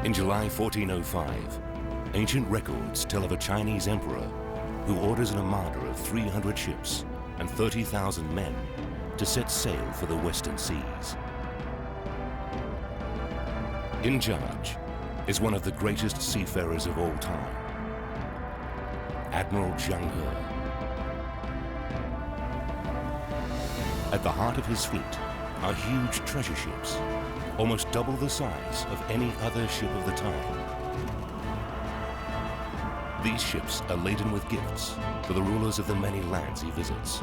In July 1405, ancient records tell of a Chinese emperor who orders an armada of 300 ships and 30,000 men to set sail for the western seas. In charge is one of the greatest seafarers of all time, Admiral Zheng He. At the heart of his fleet are huge treasure ships, almost double the size of any other ship of the time. These ships are laden with gifts for the rulers of the many lands he visits.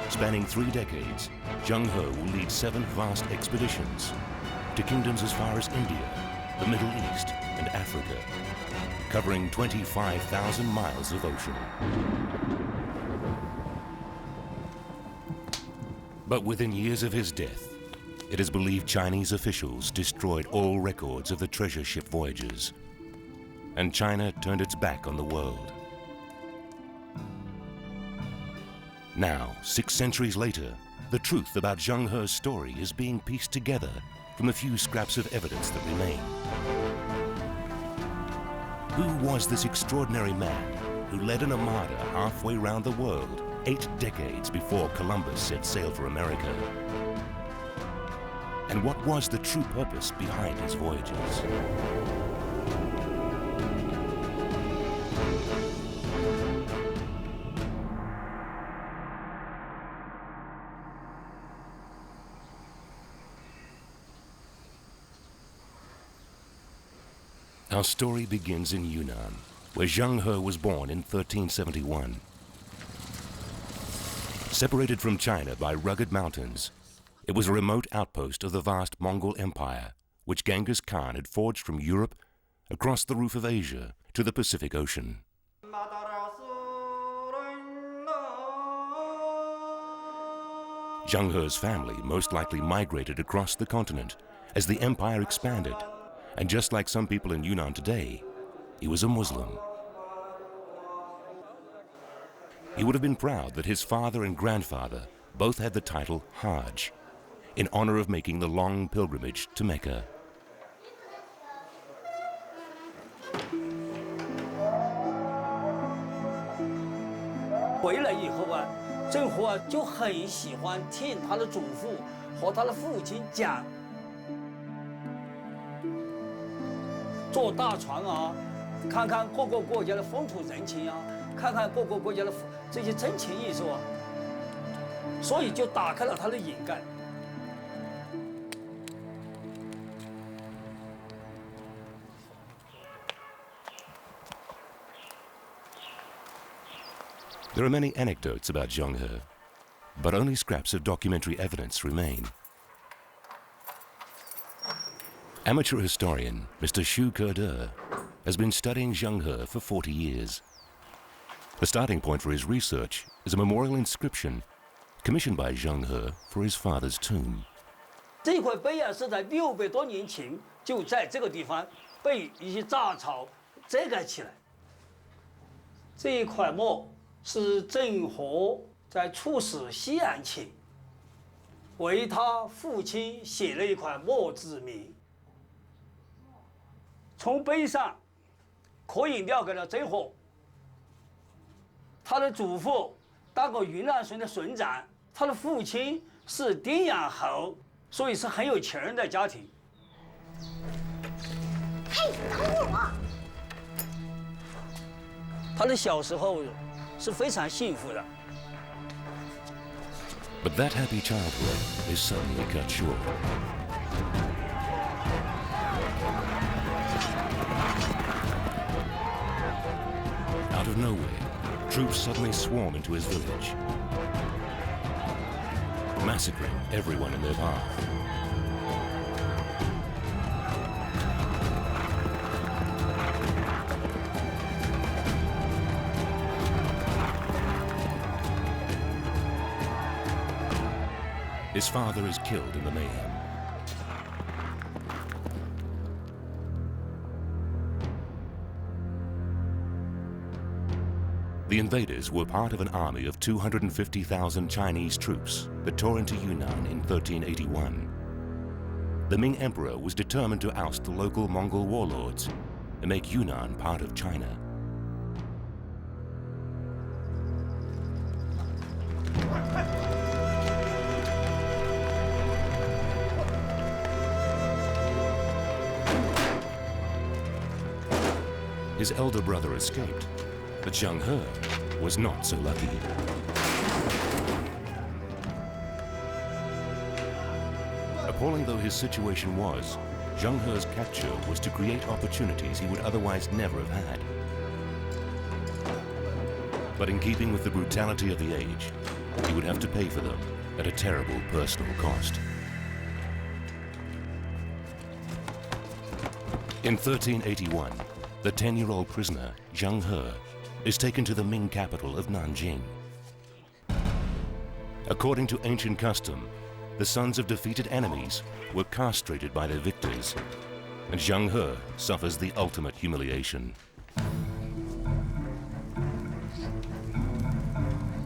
Spanning 3 decades, Zheng He will lead 7 vast expeditions to kingdoms as far as India, the Middle East, and Africa, covering 25,000 miles of ocean. But within years of his death, it is believed Chinese officials destroyed all records of the treasure ship voyages, and China turned its back on the world. Now, 6 centuries later, the truth about Zheng He's story is being pieced together from the few scraps of evidence that remain. Who was this extraordinary man who led an armada halfway round the world 8 decades before Columbus set sail for America? And what was the true purpose behind his voyages? Our story begins in Yunnan, where Zheng He was born in 1371. Separated from China by rugged mountains, it was a remote outpost of the vast Mongol Empire, which Genghis Khan had forged from Europe across the roof of Asia to the Pacific Ocean. Zheng He's family most likely migrated across the continent as the empire expanded, and just like some people in Yunnan today, he was a Muslim. He would have been proud that his father and grandfather both had the title Hajj, in honor of making the long pilgrimage to Mecca. Zheng He 就很喜欢听他的祖父和他的父亲讲，坐大船啊，看看各个国家的风土人情啊，看看各个国家的这些真情艺术啊，所以就打开了他的眼界。There are many anecdotes about Zheng He, but only scraps of documentary evidence remain. Amateur historian Mr. Xu Kede has been studying Zheng He for 40 years. The starting point for his research is a memorial inscription commissioned by Zheng He for his father's tomb. 这块碑啊，是在600多年前就在这个地方被一些杂草遮盖起来。这一块墨是郑和在出使西安前，为他父亲写了一块墨字铭。从碑上可以了解到郑和，他的祖父当过云南省的省长，他的父亲是丁养侯，所以是很有钱人的家庭。嘿，等会儿啊！他的小时候是非常幸福的。 But that happy childhood is suddenly cut short. Out of nowhere, troops suddenly swarm into his village, massacring everyone in their path. His father is killed in the mayhem. The invaders were part of an army of 250,000 Chinese troops that tore into Yunnan in 1381. the Ming Emperor was determined to oust the local Mongol warlords and make Yunnan part of China. His elder brother escaped, but Zheng He was not so lucky. Appalling though his situation was, Zheng He's capture was to create opportunities he would otherwise never have had. But in keeping with the brutality of the age, he would have to pay for them at a terrible personal cost. In 1381, the 10-year-old prisoner, Zheng He, is taken to the Ming capital of Nanjing. According to ancient custom, the sons of defeated enemies were castrated by their victors, and Zheng He suffers the ultimate humiliation.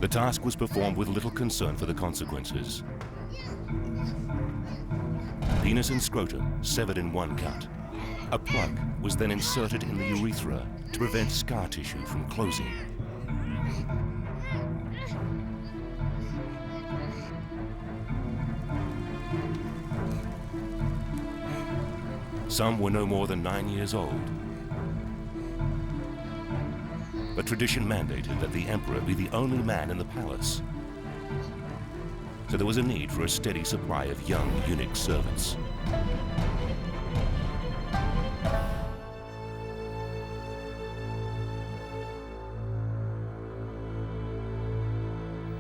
The task was performed with little concern for the consequences. Penis and scrotum severed in one cut. A plug was then inserted in the urethra to prevent scar tissue from closing. Some were no more than 9 years old. But tradition mandated that the emperor be the only man in the palace. So there was a need for a steady supply of young eunuch servants.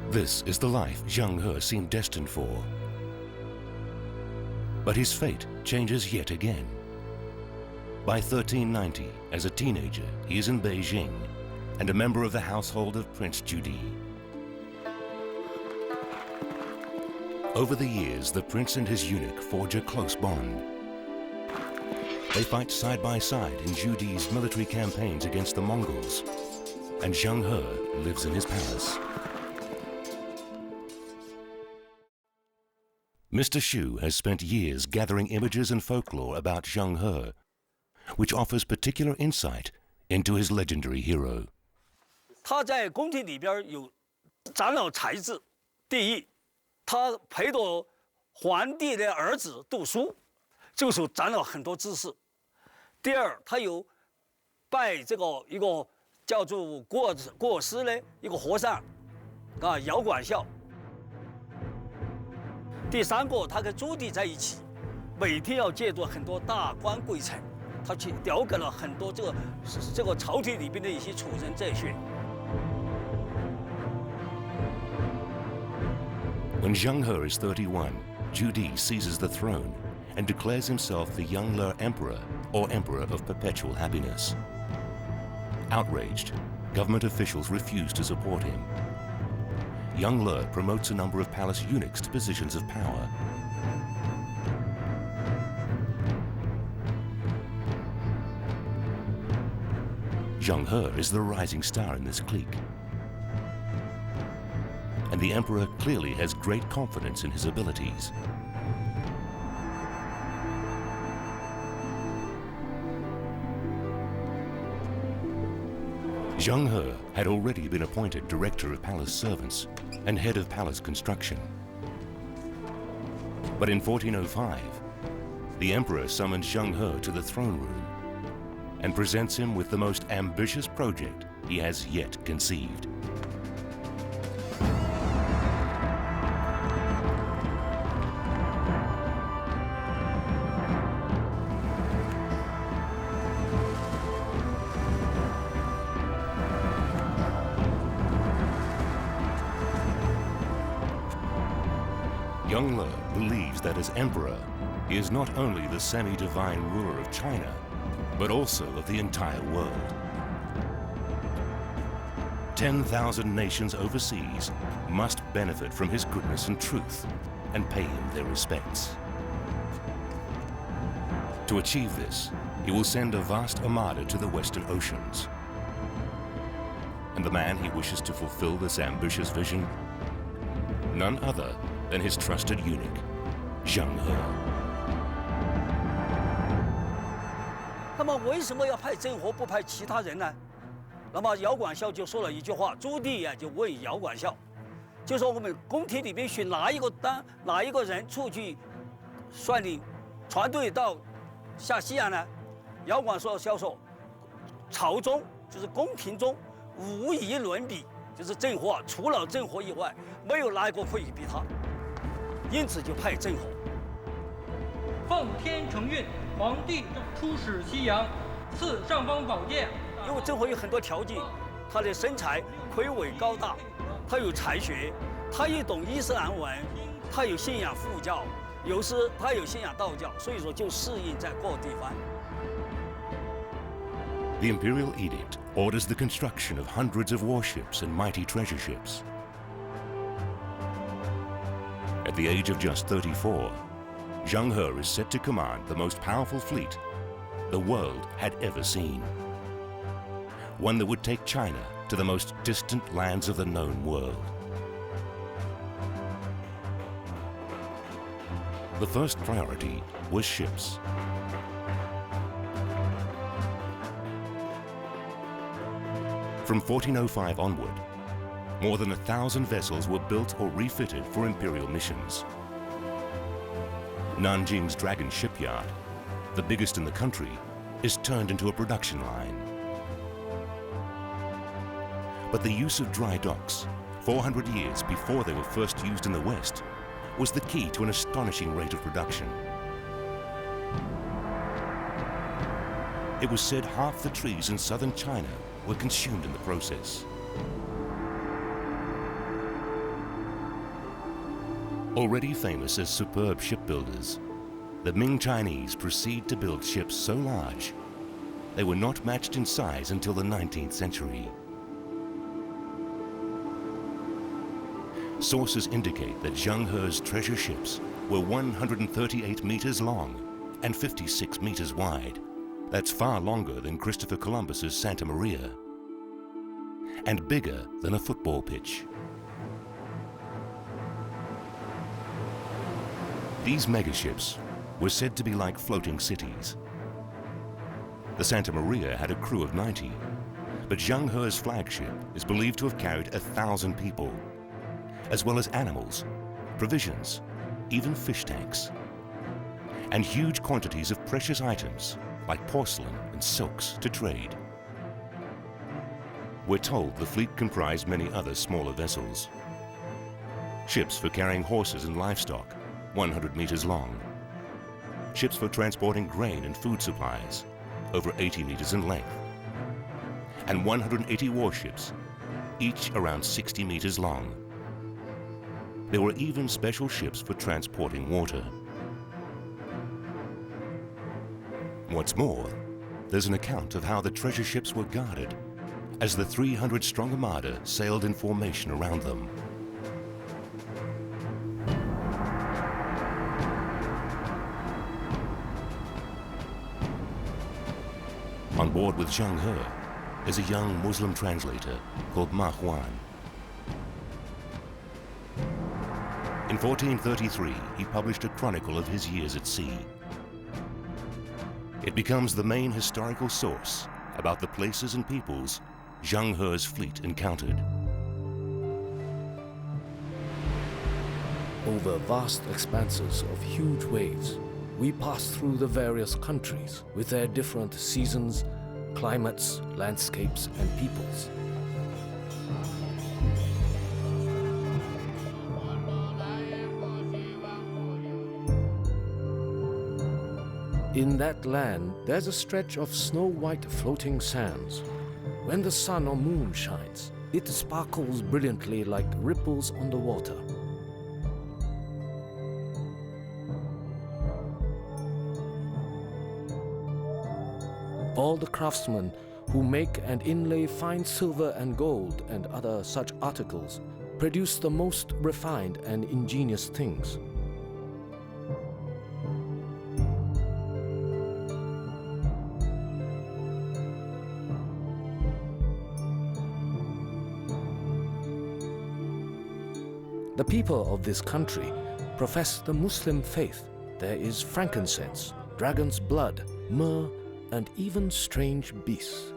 This is the life Zheng He seemed destined for. But his fate changes yet again. By 1390, as a teenager, he is in Beijing and a member of the household of Prince Judi. Over the years, the prince and his eunuch forge a close bond. They fight side by side in Judi's military campaigns against the Mongols, and Zheng He lives in his palace. Mr. Xu has spent years gathering images and folklore about Zheng He, which offers particular insight into his legendary hero. 他在宫廷里边有长老才智。第一，他陪着皇帝的儿子读书，这个时候长了很多知识。第二，他有拜这个一个叫做古尔斯的一个和尚，姚管孝。第三个，他跟朱棣在一起，每天要借助很多大官贵臣，他去了解了很多这个朝廷里边的一些处人哲学。 When Zheng He is 31, Judi seizes the throne and declares himself the Young Le Emperor, or Emperor of Perpetual Happiness. Outraged, government officials refuse to support him. Young Le promotes a number of palace eunuchs to positions of power. Zheng He is the rising star in this clique. And the emperor clearly has great confidence in his abilities. Zheng He had already been appointed director of palace servants and head of palace construction. But in 1405, the emperor summons Zheng He to the throne room and presents him with the most ambitious project he has yet conceived. Young Le believes that as emperor, he is not only the semi-divine ruler of China, but also of the entire world. 10,000 nations overseas must benefit from his goodness and truth and pay him their respects. To achieve this, he will send a vast armada to the Western Oceans. And the man he wishes to fulfill this ambitious vision? None other than his trusted eunuch, Zheng He. 那么为什么要派郑和不派其他人呢？那么姚广孝就说了一句话，朱棣呀就问姚广孝，就说我们宫廷里面选哪一个人出去率领船队到下西洋呢？姚广孝说，朝中就是宫廷中无以伦比，就是郑和啊，除了郑和以外，没有哪一个可以比他，因此就派郑和。奉天承运，皇帝出使西洋，赐尚方宝剑。因为郑和有很多条件，他的身材魁伟高大，他有才学，他也懂伊斯兰文，他有信仰佛教，有时他有信仰道教，所以说就适应在各地方。The imperial edict orders the construction of hundreds of warships and mighty treasure ships. At the age of just 34, Zheng He is set to command the most powerful fleet the world had ever seen. One that would take China to the most distant lands of the known world. The first priority was ships. From 1405 onward, more than 1,000 vessels were built or refitted for imperial missions. Nanjing's Dragon Shipyard, the biggest in the country, is turned into a production line. But the use of dry docks, 400 years before they were first used in the West, was the key to an astonishing rate of production. It was said half the trees in southern China were consumed in the process. Already famous as superb shipbuilders, the Ming Chinese proceed to build ships so large, they were not matched in size until the 19th century. Sources indicate that Zheng He's treasure ships were 138 meters long and 56 meters wide. That's far longer than Christopher Columbus's Santa Maria, and bigger than a football pitch. These megaships were said to be like floating cities. The Santa Maria had a crew of 90, but Zheng He's flagship is believed to have carried 1,000 people, as well as animals, provisions, even fish tanks, and huge quantities of precious items like porcelain and silks to trade. We're told the fleet comprised many other smaller vessels. Ships for carrying horses and livestock, 100 meters long. Ships for transporting grain and food supplies, over 80 meters in length. And 180 warships, each around 60 meters long. There were even special ships for transporting water. What's more, there's an account of how the treasure ships were guarded as the 300-strong armada sailed in formation around them. On board with Zheng He is a young Muslim translator called Ma Huan. In 1433, he published a chronicle of his years at sea. It becomes the main historical source about the places and peoples Zheng He's fleet encountered. Over vast expanses of huge waves, we pass through the various countries with their different seasons, climates, landscapes, and peoples. In that land, there's a stretch of snow-white floating sands. When the sun or moon shines, it sparkles brilliantly like ripples on the water. All the craftsmen who make and inlay fine silver and gold and other such articles produce the most refined and ingenious things. The people of this country profess the Muslim faith. There is frankincense, dragon's blood, myrrh, and even strange beasts.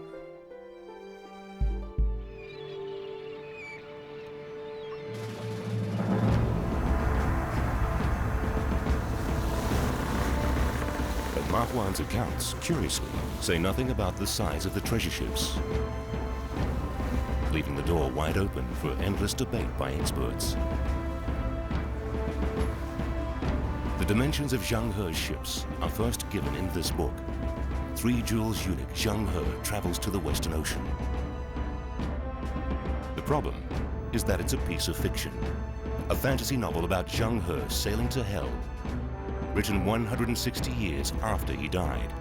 But Ma Huan's accounts, curiously, say nothing about the size of the treasure ships, leaving the door wide open for endless debate by experts. The dimensions of Zheng He's ships are first given in this book. 3 Jules eunuch Zheng He travels to the Western Ocean. The problem is that it's a piece of fiction, a fantasy novel about Zheng He sailing to hell, written 160 years after he died.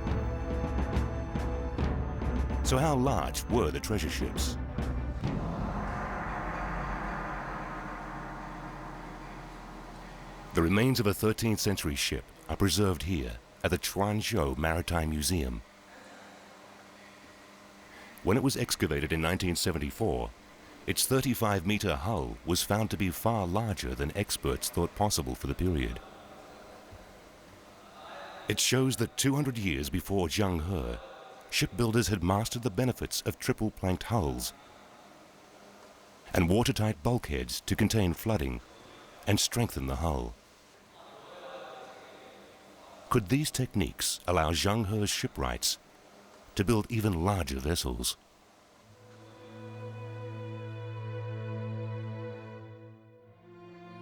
So how large were the treasure ships? The remains of a 13th century ship are preserved here at the Chuanzhou Maritime Museum. When it was excavated in 1974, its 35-meter hull was found to be far larger than experts thought possible for the period. It shows that 200 years before Zheng He, shipbuilders had mastered the benefits of triple-planked hulls and watertight bulkheads to contain flooding and strengthen the hull. Could these techniques allow Zheng He's shipwrights to build even larger vessels?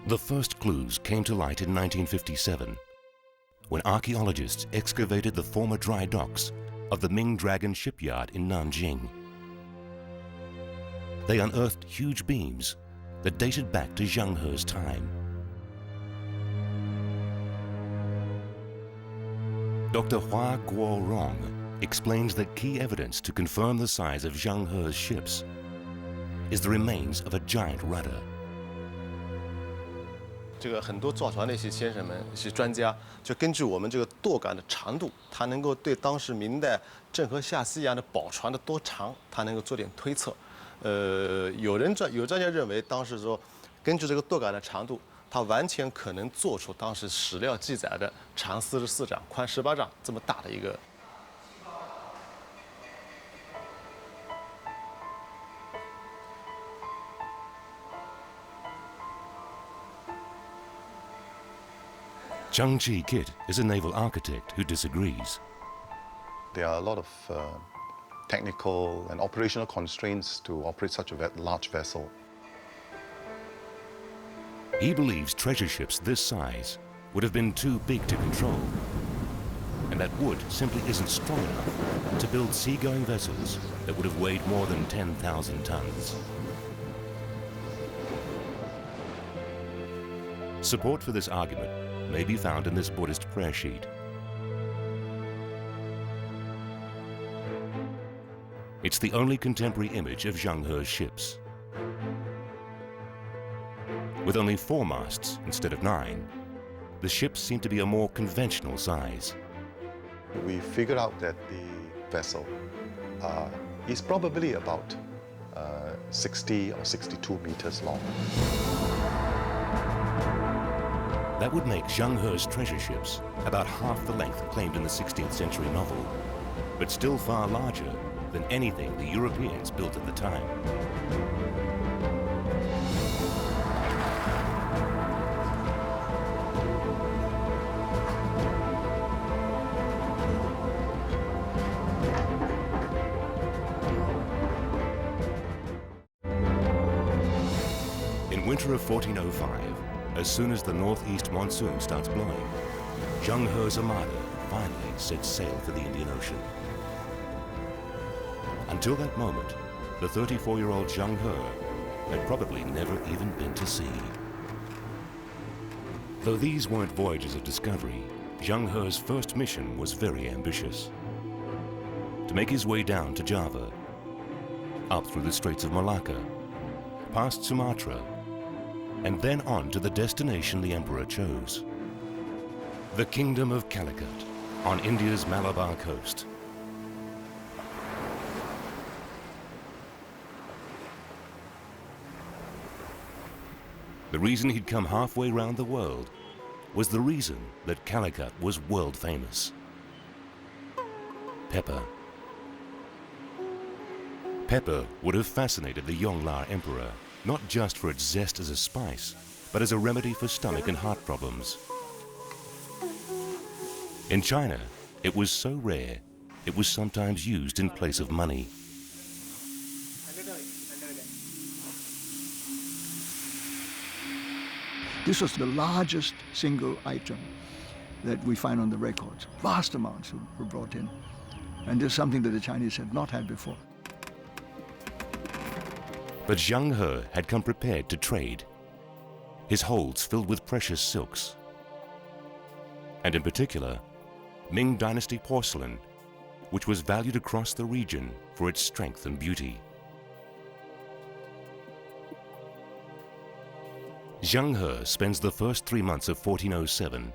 The first clues came to light in 1957, when archaeologists excavated the former dry docks of the Ming Dragon shipyard in Nanjing. They unearthed huge beams that dated back to Zheng He's time. Dr. Hua Guorong explains that key evidence to confirm the size of Zheng He's ships is the remains of a giant rudder. 这个很多造船的一些先生们、一些专家，就根据我们这个舵杆的长度，他能够对当时明代郑和下西洋的宝船的多长，他能够做点推测。有专家认为，当时说根据这个舵杆的长度，它完全可能做出当时史料记载的长44丈、宽18丈这么大的一个。 Zhang Ji-kit is a naval architect who disagrees. There are a lot of technical and operational constraints to operate such a large vessel. He believes treasure ships this size would have been too big to control, and that wood simply isn't strong enough to build seagoing vessels that would have weighed more than 10,000 tons. Support for this argument may be found in this Buddhist prayer sheet. It's the only contemporary image of Zheng He's ships. With only 4 masts instead of 9, the ships seem to be a more conventional size. We figured out that the vessel is probably about 60 or 62 meters long. That would make Zheng He's treasure ships about half the length claimed in the 16th century novel, but still far larger than anything the Europeans built at the time. In winter of 1405, as soon as the northeast monsoon starts blowing, Zheng He's armada finally sets sail for the Indian Ocean. Until that moment, the 34-year-old Zheng He had probably never even been to sea. Though these weren't voyages of discovery, Zheng He's first mission was very ambitious. To make his way down to Java, up through the Straits of Malacca, past Sumatra, and then on to the destination the emperor chose. The Kingdom of Calicut, on India's Malabar coast. The reason he'd come halfway round the world was the reason that Calicut was world famous. pepper. Pepper would have fascinated the Yongle Emperor, not just for its zest as a spice, but as a remedy for stomach and heart problems. In China, it was so rare, it was sometimes used in place of money. This was the largest single item that we find on the records. Vast amounts were brought in. And this is something that the Chinese had not had before. But Zheng He had come prepared to trade. His holds filled with precious silks. And in particular, Ming Dynasty porcelain, which was valued across the region for its strength and beauty. Zheng He spends the first 3 months of 1407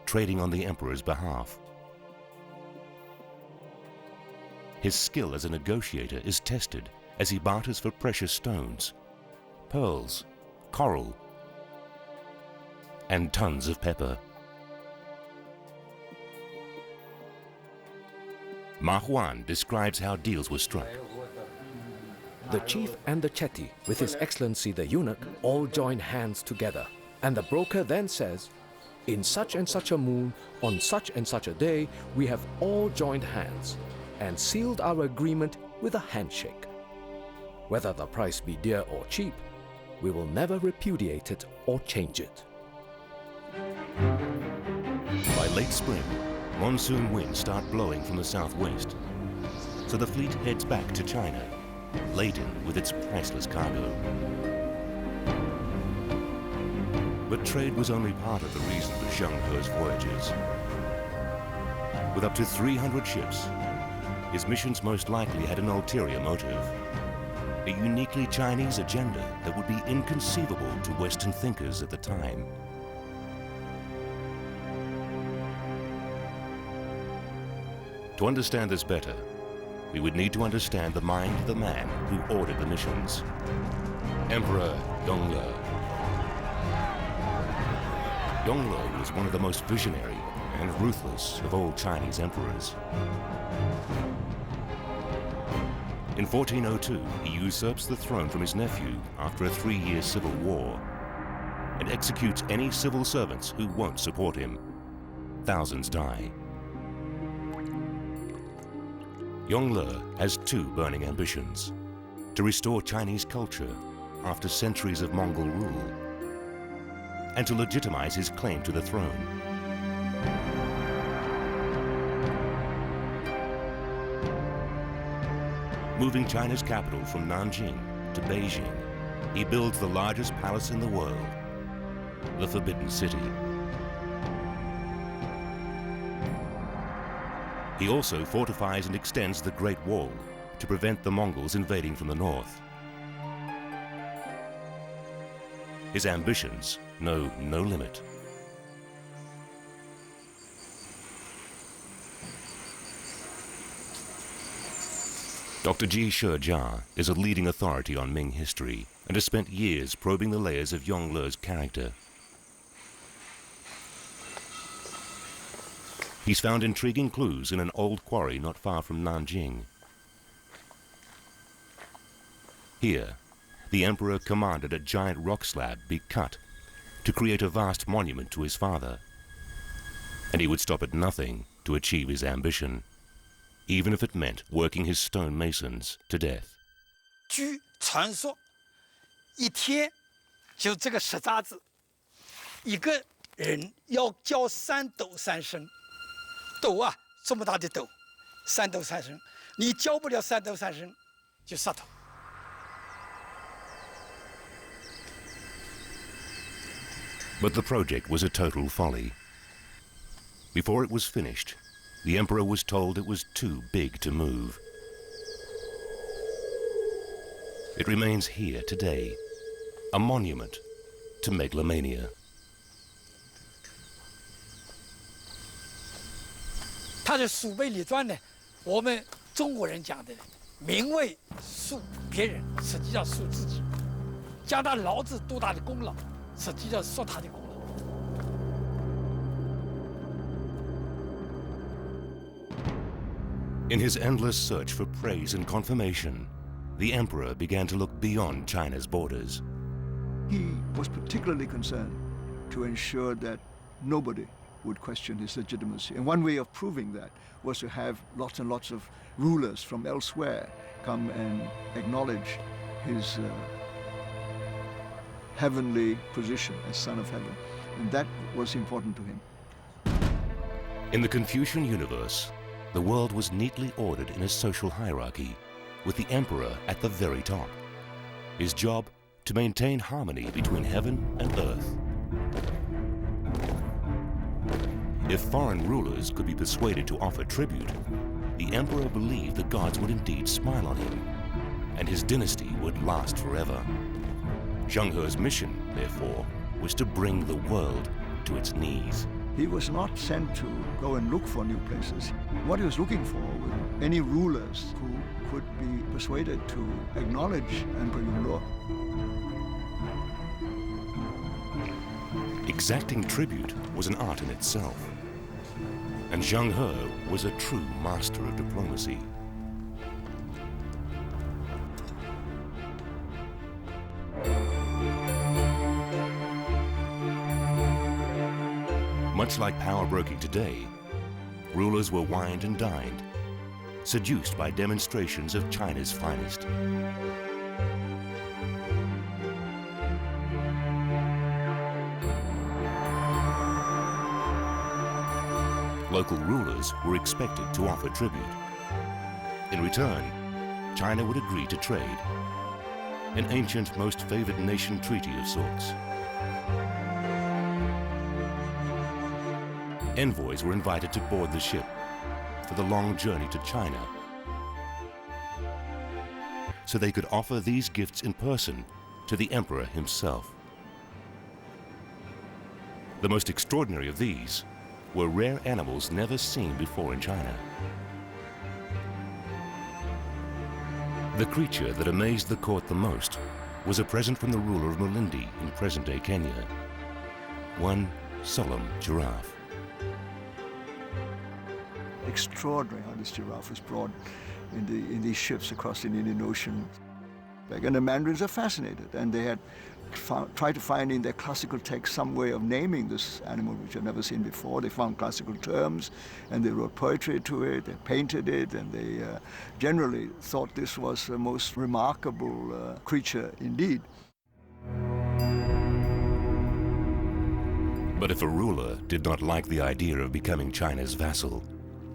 trading on the emperor's behalf. His skill as a negotiator is tested as he barters for precious stones, pearls, coral, and tons of pepper. Ma Huan describes how deals were struck. The chief and the chetty, with His Excellency the eunuch, all join hands together. And the broker then says, in such and such a moon, on such and such a day, we have all joined hands and sealed our agreement with a handshake. Whether the price be dear or cheap, we will never repudiate it or change it. By late spring, monsoon winds start blowing from the southwest, so the fleet heads back to China, laden with its priceless cargo. But trade was only part of the reason for Zheng He's voyages. With up to 300 ships, his missions most likely had an ulterior motive, a uniquely Chinese agenda that would be inconceivable to Western thinkers at the time. To understand this better, we would need to understand the mind of the man who ordered the missions, Emperor Yongle. Yongle was one of the most visionary and ruthless of all Chinese emperors. In 1402, he usurps the throne from his nephew after a 3-year civil war and executes any civil servants who won't support him. Thousands die. Yongle has 2 burning ambitions: to restore Chinese culture after centuries of Mongol rule, and to legitimize his claim to the throne. Moving China's capital from Nanjing to Beijing, he builds the largest palace in the world, the Forbidden City. He also fortifies and extends the Great Wall to prevent the Mongols invading from the north. His ambitions know no limit. Dr. Ji Shijia is a leading authority on Ming history and has spent years probing the layers of Yongle's character. He's found intriguing clues in an old quarry not far from Nanjing. Here, the emperor commanded a giant rock slab be cut to create a vast monument to his father. And he would stop at nothing to achieve his ambition, even if it meant working his stone masons to death. 据传说，一天就这个石渣子，一个人要交3斗3升，斗啊这么大的斗，3斗3升，你交不了3斗3升，就杀头。 But the project was a total folly. Before it was finished, the emperor was told it was too big to move. It remains here today, a monument to megalomania. 它的蜀碑里传呢，我们中国人讲的，名为树别人，实际上树自己，讲他老子多大的功劳，实际上说他的功劳。In his endless search for praise and confirmation, the emperor began to look beyond China's borders. He was particularly concerned to ensure that nobody would question his legitimacy. And one way of proving that was to have lots and lots of rulers from elsewhere come and acknowledge his heavenly position as son of heaven. And that was important to him. In the Confucian universe, the world was neatly ordered in a social hierarchy, with the emperor at the very top. His job, to maintain harmony between heaven and earth. If foreign rulers could be persuaded to offer tribute, the emperor believed the gods would indeed smile on him, and his dynasty would last forever. Zheng He's mission, therefore, was to bring the world to its knees. He was not sent to go and look for new places. What he was looking for were any rulers who could be persuaded to acknowledge Emperor Yongle. Exacting tribute was an art in itself, and Zheng He was a true master of diplomacy. Much like power broking today, rulers were wined and dined, seduced by demonstrations of China's finest. Local rulers were expected to offer tribute. In return, China would agree to trade, an ancient most favored nation treaty of sorts. Envoys were invited to board the ship for the long journey to China, so they could offer these gifts in person to the emperor himself. The most extraordinary of these were rare animals never seen before in China. The creature that amazed the court the most was a present from the ruler of Malindi in present-day Kenya, one solemn giraffe. Extraordinary how this giraffe was brought in these ships across the Indian Ocean. And the Mandarins are fascinated, and they had tried to find in their classical text some way of naming this animal which I've never seen before. They found classical terms, and they wrote poetry to it, they painted it, and they generally thought this was the most remarkable creature indeed. But if a ruler did not like the idea of becoming China's vassal,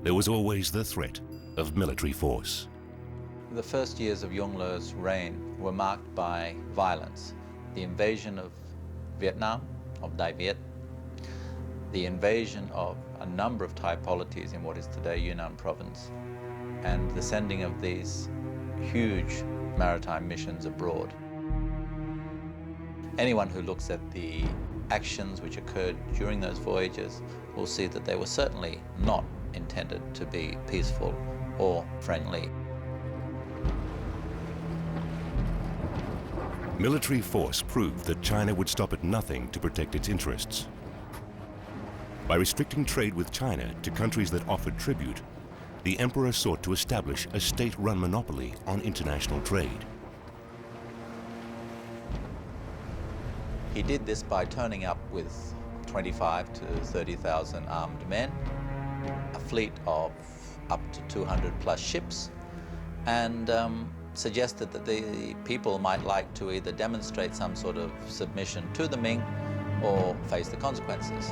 there was always the threat of military force. The first years of Yongle's reign were marked by violence. The invasion of Vietnam, of Dai Viet, the invasion of a number of Thai polities in what is today Yunnan province, and the sending of these huge maritime missions abroad. Anyone who looks at the actions which occurred during those voyages will see that they were certainly not intended to be peaceful or friendly. Military force proved that China would stop at nothing to protect its interests. By restricting trade with China to countries that offered tribute, the emperor sought to establish a state-run monopoly on international trade. He did this by turning up with 25 to 30,000 armed men, a fleet of up to 200 plus ships, and suggested that the people might like to either demonstrate some sort of submission to the Ming or face the consequences.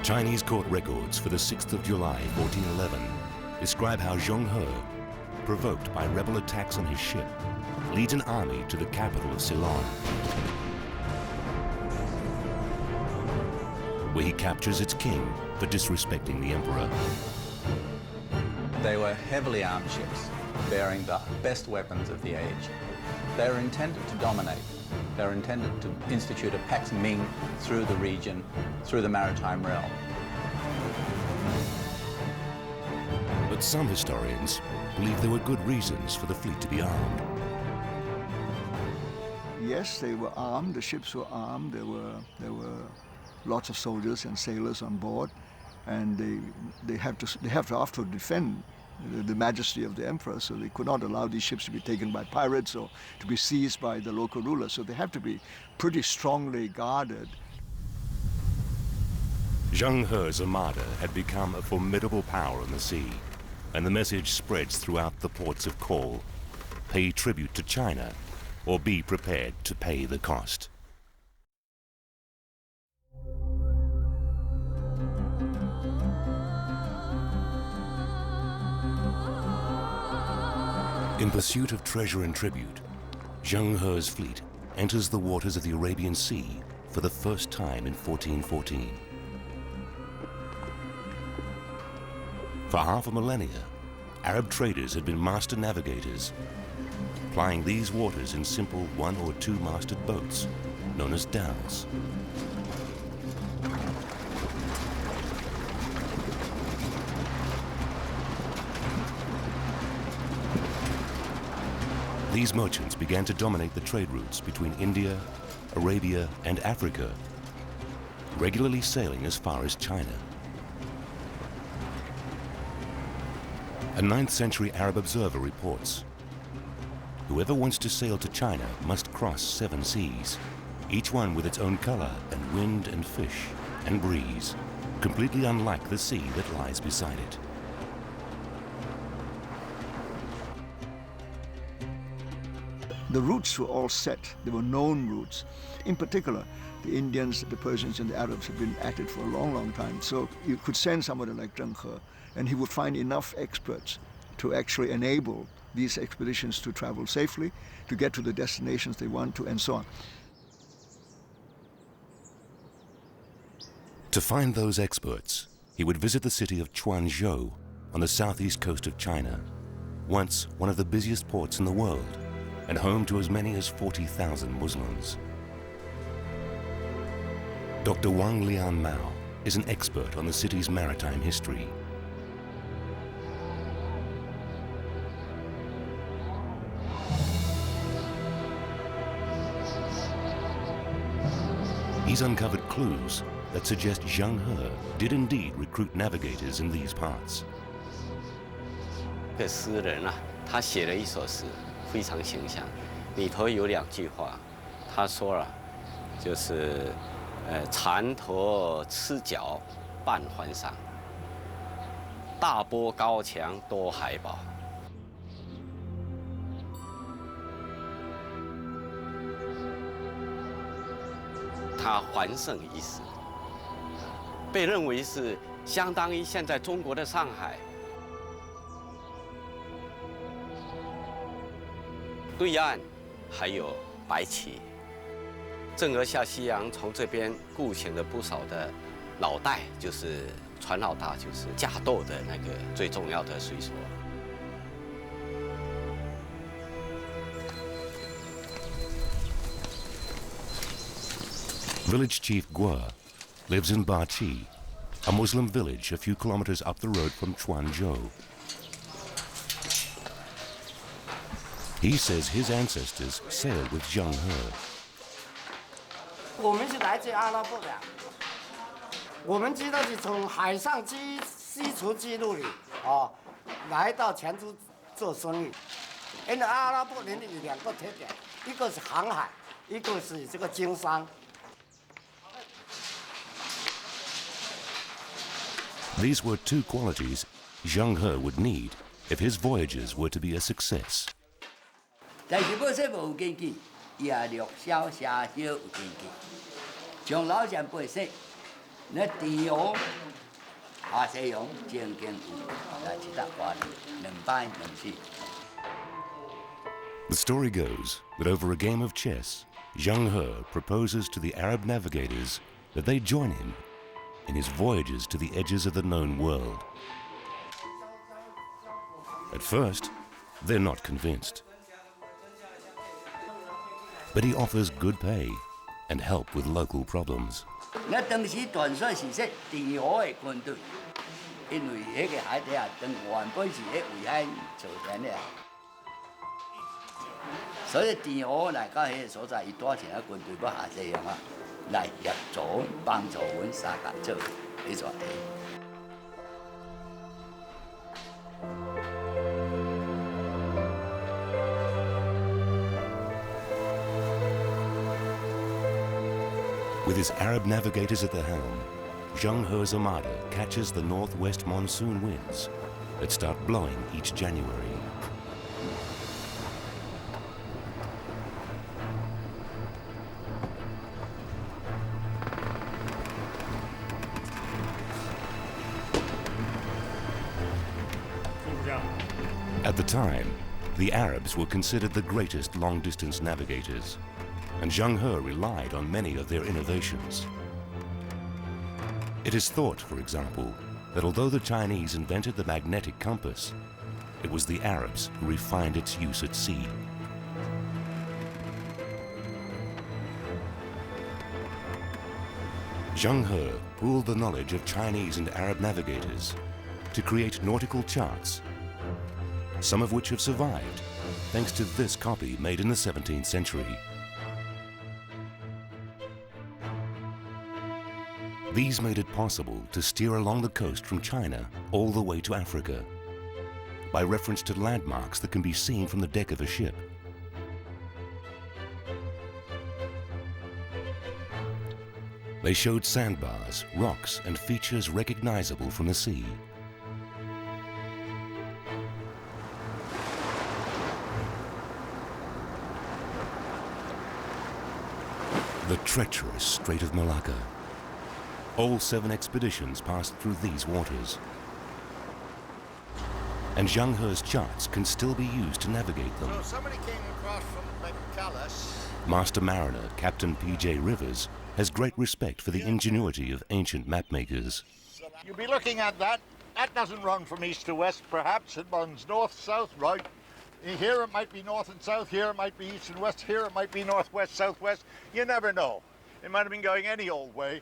Chinese court records for the 6th of July, 1411, describe how Zheng He, provoked by rebel attacks on his ship, leads an army to the capital of Ceylon, where he captures its king for disrespecting the emperor. They were heavily armed ships, bearing the best weapons of the age. They were intended to dominate. They were intended to institute a Pax Ming through the region, through the maritime realm. But some historians believe there were good reasons for the fleet to be armed. Yes, they were armed, the ships were armed, there were lots of soldiers and sailors on board, and they have to after defend the majesty of the emperor, so they could not allow these ships to be taken by pirates or to be seized by the local rulers. So they have to be pretty strongly guarded. Zheng He's armada had become a formidable power on the sea, and the message spreads throughout the ports of call: pay tribute to China, or be prepared to pay the cost. In pursuit of treasure and tribute, Zheng He's fleet enters the waters of the Arabian Sea for the first time in 1414. For half a millennia, Arab traders had been master navigators, plying these waters in simple one- or two-masted boats known as dhows. These merchants began to dominate the trade routes between India, Arabia, and Africa, regularly sailing as far as China. A 9th century Arab observer reports, whoever wants to sail to China must cross 7 seas, each one with its own color and wind and fish and breeze, completely unlike the sea that lies beside it. The routes were all set. They were known routes. In particular, the Indians, the Persians, and the Arabs have been at it for a long, long time. So you could send somebody like Zheng He, and he would find enough experts to actually enable these expeditions to travel safely, to get to the destinations they want to, and so on. To find those experts, he would visit the city of Quanzhou on the southeast coast of China, once one of the busiest ports in the world, and home to as many as 40,000 Muslims. Dr. Wang Lian Mao is an expert on the city's maritime history. He's uncovered clues that suggest Zheng He did indeed recruit navigators in these parts. 这诗人啊，他写了一首诗，非常形象。里头有2句话，他说了，就是船头赤脚半环上，大波高墙多海堡。它环胜意思，被认为是相当于现在中国的上海。对岸还有白旗，郑和下西洋从这边雇请了不少的老带，就是船老大，就是驾舵的那个最重要的水手。 Village chief Guo lives in Bachi, a Muslim village a few kilometers up the road from Quanzhou. He says his ancestors sailed with Zheng He. 我们是来自阿拉伯的，我们知道是从海上西楚之路里来到泉州做生意。因为阿拉伯人有2个特点，一个是航海，一个是这个经商。 These were 2 qualities Zheng He would need if his voyages were to be a success. 但是要说无经济，也略小写少有经济。从老前辈说，那地方下西洋正经有来一搭话2摆2次。 The story goes that over a game of chess, Zheng He proposes to the Arab navigators that they join him in his voyages to the edges of the known world. At first, they're not convinced. But he offers good pay and help with local problems. 那当时传说是说地河的军队，因为迄个海底啊，原本是迄围海造成的，所以地河来到迄个所在，伊带起来军队要下西洋啊。 来协助帮助阮三甲做迄撮地。With his Arab navigators at the helm, Zheng He's armada catches the northwest monsoon winds that start blowing each January. At the time, the Arabs were considered the greatest long-distance navigators, and Zheng He relied on many of their innovations. It is thought, for example, that although the Chinese invented the magnetic compass, it was the Arabs who refined its use at sea. Zheng He pooled the knowledge of Chinese and Arab navigators to create nautical charts, some of which have survived thanks to this copy made in the 17th century. These made it possible to steer along the coast from China all the way to Africa by reference to landmarks that can be seen from the deck of a ship. They showed sandbars, rocks, and features recognizable from the sea. The treacherous Strait of Malacca. All 7 expeditions passed through these waters. And Zheng He's charts can still be used to navigate them. So somebody came across from Bengkalis. Master mariner Captain P.J. Rivers has great respect for the ingenuity of ancient mapmakers. You'll be looking at that. That doesn't run from east to west, perhaps. It runs north, south, right. Here it might be north and south, here it might be east and west, here it might be northwest, southwest. You never know. It might have been going any old way.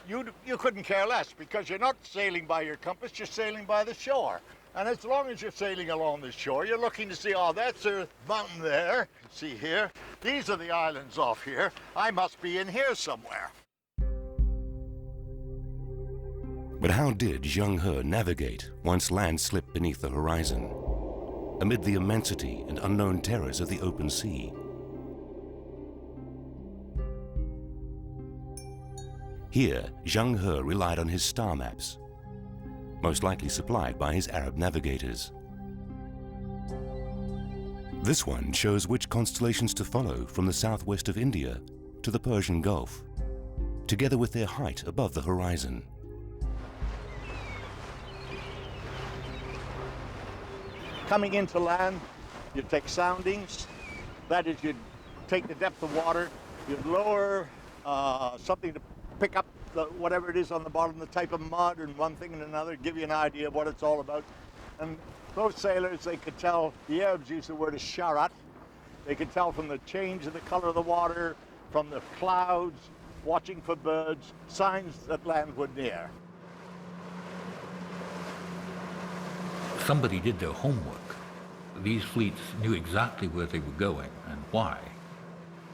You couldn't care less because you're not sailing by your compass, you're sailing by the shore. And as long as you're sailing along the shore, you're looking to see, oh, that's a mountain there. See here, these are the islands off here. I must be in here somewhere. But how did Zheng He navigate once land slipped beneath the horizon, amid the immensity and unknown terrors of the open sea? Here, Zheng He relied on his star maps, most likely supplied by his Arab navigators. This one shows which constellations to follow from the southwest of India to the Persian Gulf, together with their height above the horizon. Coming into land, you take soundings. That is, you'd take the depth of water, you'd lower something to pick up whatever it is on the bottom, the type of mud and one thing and another, give you an idea of what it's all about. And those sailors, they could tell, the Arabs use the word isharat. They could tell from the change of the color of the water, from the clouds, watching for birds, signs that land were near. Somebody did their homework. These fleets knew exactly where they were going and why.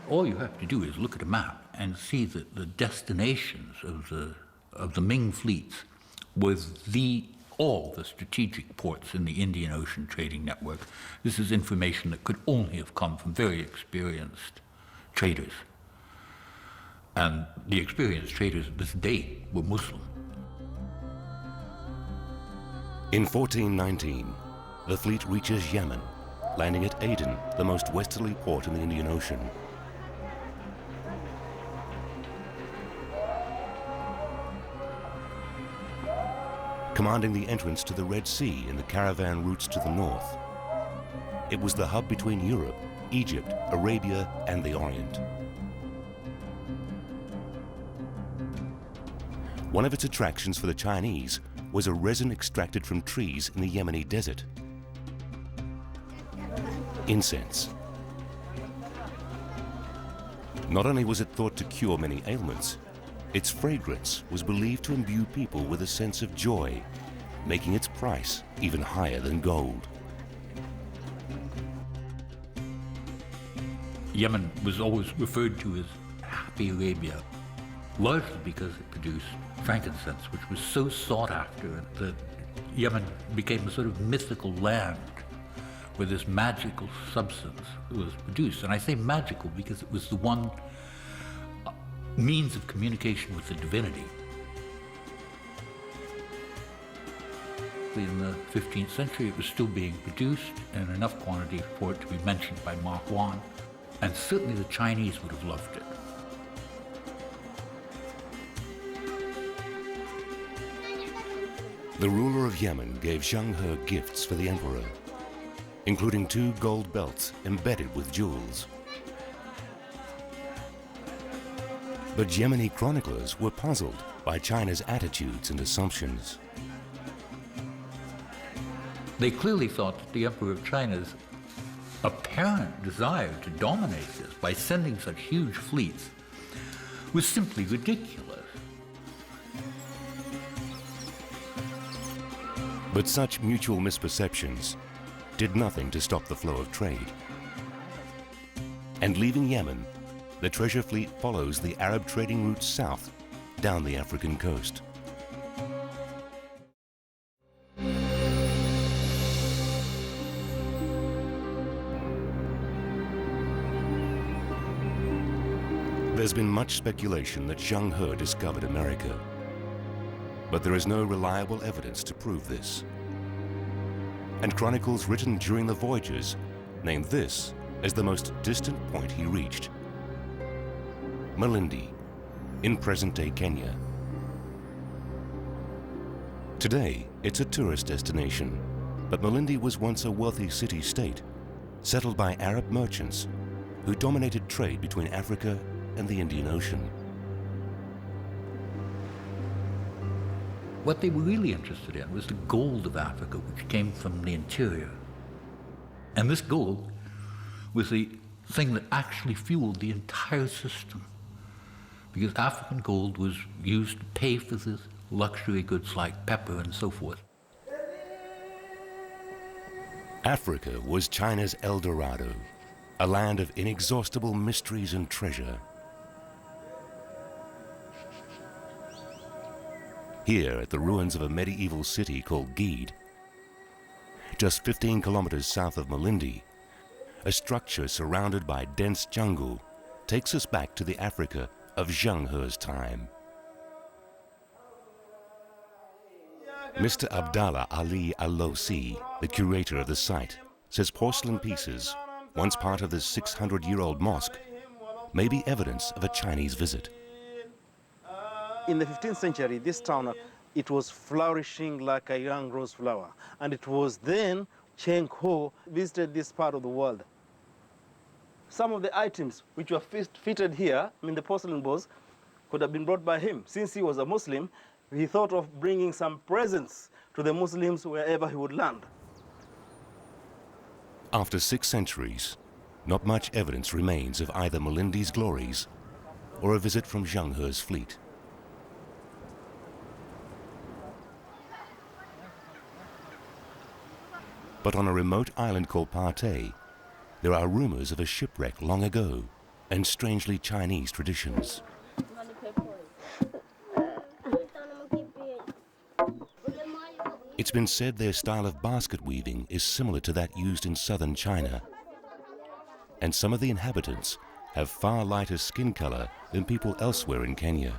All you have to do is look at a map and see that the destinations of the Ming fleets was all the strategic ports in the Indian Ocean trading network. This is information that could only have come from very experienced traders. And the experienced traders at this date were Muslim. In 1419, the fleet reaches Yemen, landing at Aden, the most westerly port in the Indian Ocean. Commanding the entrance to the Red Sea in the caravan routes to the north, it was the hub between Europe, Egypt, Arabia, and the Orient. One of its attractions for the Chinese was a resin extracted from trees in the Yemeni desert. Incense. Not only was it thought to cure many ailments, its fragrance was believed to imbue people with a sense of joy, making its price even higher than gold. Yemen was always referred to as Happy Arabia, largely because it produced frankincense, which was so sought after that Yemen became a sort of mythical land where this magical substance was produced. And I say magical because it was the one means of communication with the divinity. In the 15th century, it was still being produced in enough quantity for it to be mentioned by Mark Wan, and certainly the Chinese would have loved it. The ruler of Yemen gave Zheng He gifts for the emperor, including 2 gold belts embedded with jewels. But Yemeni chroniclers were puzzled by China's attitudes and assumptions. They clearly thought that the Emperor of China's apparent desire to dominate this by sending such huge fleets was simply ridiculous. But such mutual misperceptions did nothing to stop the flow of trade. And leaving Yemen, the treasure fleet follows the Arab trading route south down the African coast. There's been much speculation that Zheng He discovered America, but there is no reliable evidence to prove this. And chronicles written during the voyages named this as the most distant point he reached: Malindi, in present-day Kenya. Today, it's a tourist destination, but Malindi was once a wealthy city-state, settled by Arab merchants who dominated trade between Africa and the Indian Ocean. What they were really interested in was the gold of Africa, which came from the interior. And this gold was the thing that actually fueled the entire system, because African gold was used to pay for the luxury goods like pepper and so forth. Africa was China's El Dorado, a land of inexhaustible mysteries and treasure. Here, at the ruins of a medieval city called Gede, just 15 kilometers south of Malindi, a structure surrounded by dense jungle takes us back to the Africa of Zheng He's time. Mr. Abdallah Ali Al-Losi, the curator of the site, says porcelain pieces, once part of this 600-year-old mosque, may be evidence of a Chinese visit. In the 15th century, this town, it was flourishing like a young rose flower. And it was then Zheng He visited this part of the world. Some of the items which were fitted here, the porcelain bowls, could have been brought by him. Since he was a Muslim, he thought of bringing some presents to the Muslims wherever he would land. After 6 centuries, not much evidence remains of either Malindi's glories or a visit from Zheng He's fleet. But on a remote island called Partey, there are rumors of a shipwreck long ago and strangely Chinese traditions. It's been said their style of basket weaving is similar to that used in southern China. And some of the inhabitants have far lighter skin color than people elsewhere in Kenya.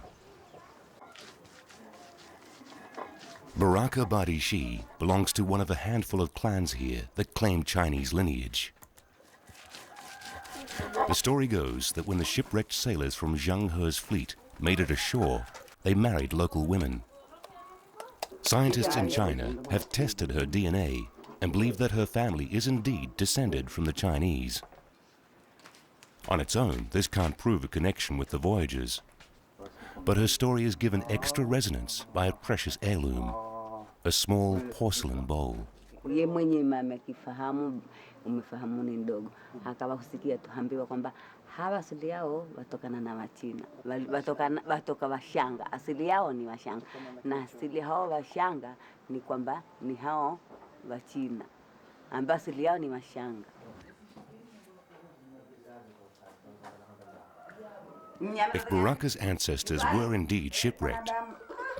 Baraka Badishi belongs to one of a handful of clans here that claim Chinese lineage. The story goes that when the shipwrecked sailors from Zheng He's fleet made it ashore, they married local women. Scientists in China have tested her DNA and believe that her family is indeed descended from the Chinese. On its own, this can't prove a connection with the voyagers. But her story is given extra resonance by a precious heirloom, a small porcelain bowl. Ye mwenye mama kifahamu umefahamu ni ndogo, akawa kusikia tuambiwa kwamba hawa asili yao watokana na Wachina, watoka Washanga, asili yao ni Washanga, na asili hao Washanga ni kwamba ni hao Wachina ambao asili yao ni Washanga. If Baraka's ancestors were indeed shipwrecked,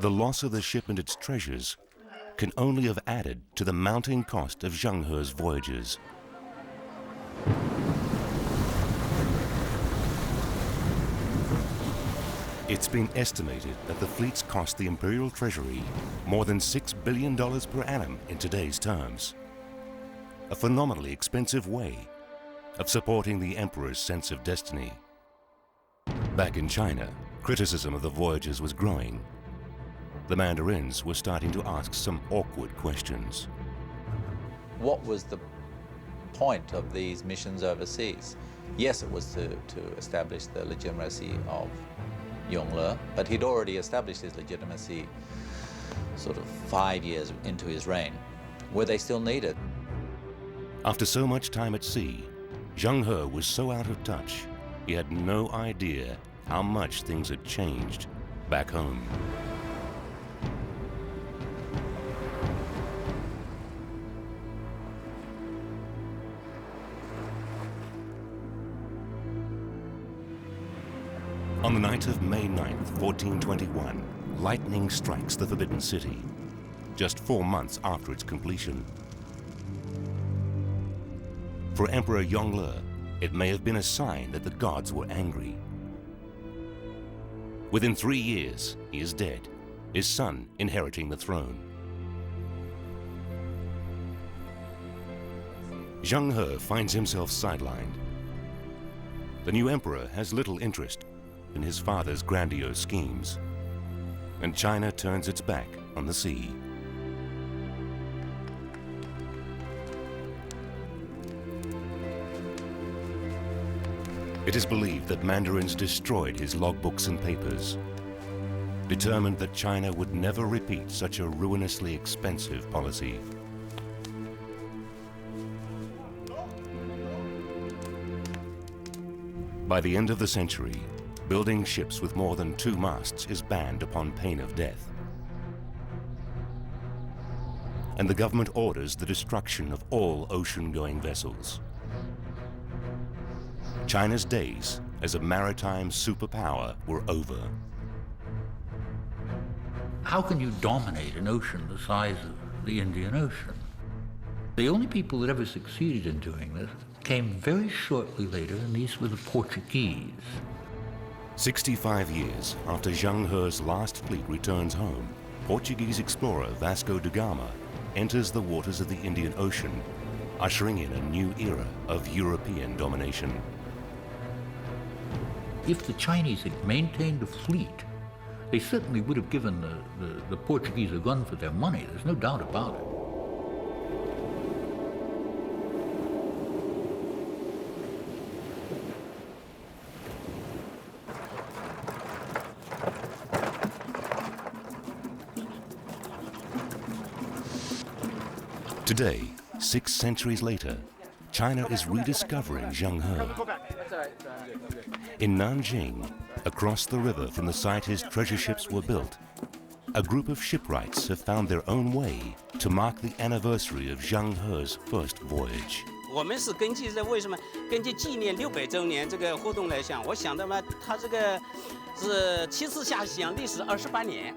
the loss of the ship and its treasures can only have added to the mounting cost of Zheng He's voyages. It's been estimated that the fleets cost the imperial treasury more than $6 billion per annum in today's terms. A phenomenally expensive way of supporting the emperor's sense of destiny. Back in China, criticism of the voyages was growing. The Mandarins were starting to ask some awkward questions. What was the point of these missions overseas? Yes, it was to establish the legitimacy of Yongle, but he'd already established his legitimacy sort of 5 years into his reign. Were they still needed? After so much time at sea, Zheng He was so out of touch, he had no idea how much things had changed back home. On the night of May 9th, 1421, lightning strikes the Forbidden City, just 4 months after its completion. For Emperor Yongle, it may have been a sign that the gods were angry. Within 3 years, he is dead, his son inheriting the throne. Zheng He finds himself sidelined. The new emperor has little interest in his father's grandiose schemes, and China turns its back on the sea. It is believed that Mandarins destroyed his logbooks and papers, determined that China would never repeat such a ruinously expensive policy. By the end of the century, building ships with more than 2 masts is banned upon pain of death. And the government orders the destruction of all ocean-going vessels. China's days as a maritime superpower were over. How can you dominate an ocean the size of the Indian Ocean? The only people that ever succeeded in doing this came very shortly later, and these were the Portuguese. 65 years after Zheng He's last fleet returns home, Portuguese explorer Vasco da Gama enters the waters of the Indian Ocean, ushering in a new era of European domination. If the Chinese had maintained a fleet, they certainly would have given the Portuguese a run for their money. There's no doubt about it. Today, 6 centuries later, China is rediscovering Zheng He. In Nanjing, across the river from the site his treasure ships were built, a group of shipwrights have found their own way to mark the anniversary of Zheng He's first voyage. 我们是根据为什么根据纪念600周年这个活动来想，我想到嘛，他这个是7次下西洋，历时28年。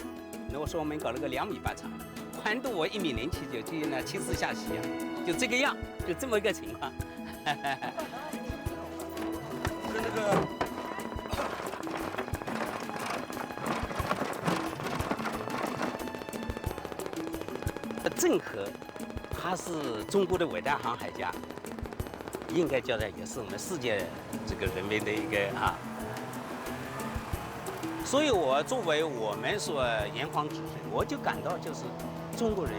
那我说我们搞了个2.8米长，宽度我1.07米，就那7次下西洋，就这个样，就这么一个情况。郑和，他是中国的伟大航海家，应该叫他也是我们世界这个人民的一个啊。所以我作为我们说炎黄子孙，我就感到就是中国人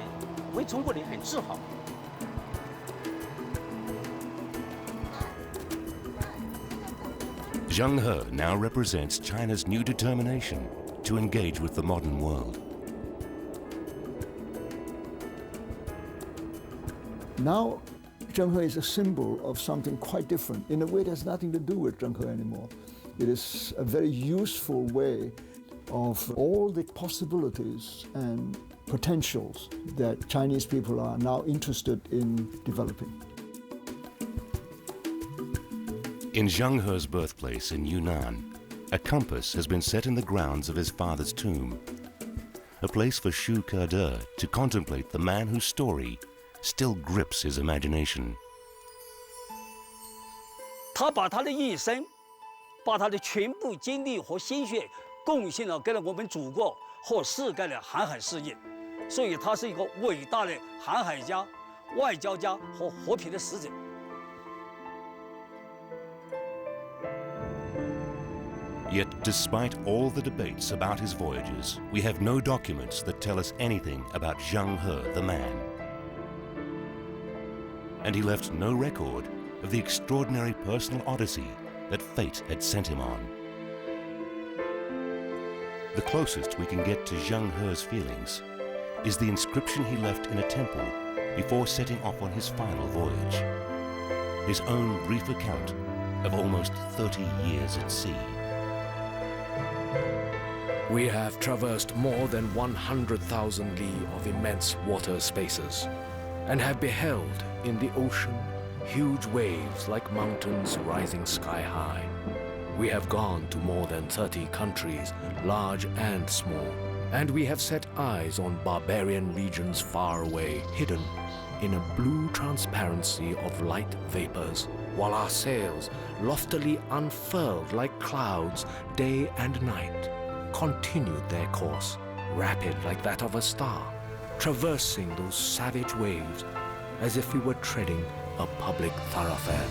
为中国人很自豪。 Zheng He now represents China's new determination to engage with the modern world. Now, Zheng He is a symbol of something quite different. In a way, it has nothing to do with Zheng He anymore. It is a very useful way of all the possibilities and potentials that Chinese people are now interested in developing. In Zheng He's birthplace in Yunnan, a compass has been set in the grounds of his father's tomb, a place for Xu Kede to contemplate the man whose story still grips his imagination. 他把他的一生，把他的全部精力和心血贡献了给了我们祖国和世界的航海事业，所以他是一个伟大的航海家、外交家和和平的使者。 Yet, despite all the debates about his voyages, we have no documents that tell us anything about Zheng He the man. And he left no record of the extraordinary personal odyssey that fate had sent him on. The closest we can get to Zheng He's feelings is the inscription he left in a temple before setting off on his final voyage. His own brief account of almost 30 years at sea. We have traversed more than 100,000 li of immense water spaces and have beheld in the ocean huge waves like mountains rising sky high. We have gone to more than 30 countries, large and small, and we have set eyes on barbarian regions far away, hidden in a blue transparency of light vapors, while our sails, loftily unfurled like clouds day and night, continued their course, rapid like that of a star, traversing those savage waves as if we were treading a public thoroughfare.